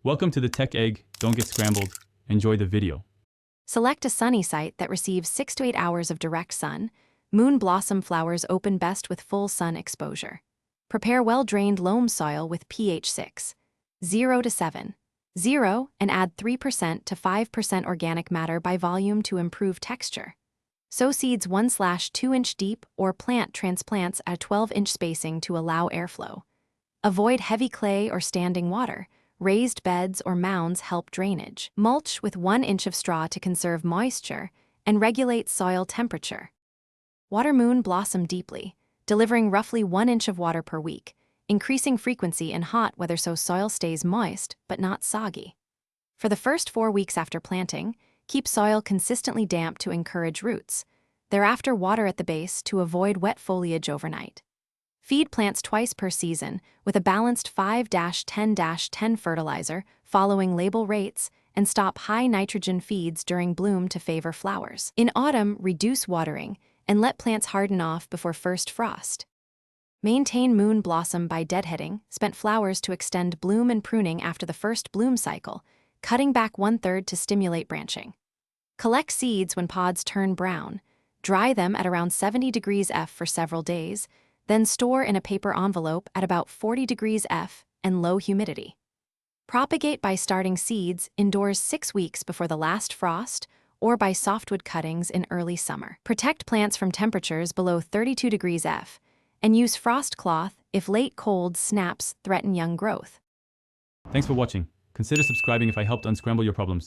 Welcome to the Tech Egg. Don't get scrambled. Enjoy the video. Select a sunny site that receives 6 to 8 hours of direct sun. Moon blossom flowers open best with full sun exposure. Prepare well-drained loam soil with pH 6, 0 to 7, 0, and add 3% to 5% organic matter by volume to improve texture. Sow seeds 1/2 inch deep or plant transplants at 12-inch spacing to allow airflow. Avoid heavy clay or standing water. Raised beds or mounds help drainage. Mulch with 1 inch of straw to conserve moisture and regulate soil temperature. Water moon blossom deeply, delivering roughly 1 inch of water per week, increasing frequency in hot weather so soil stays moist but not soggy. For the first 4 weeks after planting, keep soil consistently damp to encourage roots. Thereafter, water at the base to avoid wet foliage overnight. Feed plants twice per season with a balanced 5-10-10 fertilizer following label rates, and stop high nitrogen feeds during bloom to favor flowers. In autumn, reduce watering and let plants harden off before first frost. Maintain moon blossom by deadheading spent flowers to extend bloom and pruning after the first bloom cycle, cutting back 1/3 to stimulate branching. Collect seeds when pods turn brown. Dry them at around 70 degrees F for several days, then store in a paper envelope at about 40 degrees F and low humidity. Propagate by starting seeds indoors 6 weeks before the last frost or by softwood cuttings in early summer. Protect plants from temperatures below 32 degrees F and use frost cloth if late cold snaps threaten young growth. Thanks for watching. Consider subscribing if I helped unscramble your problems.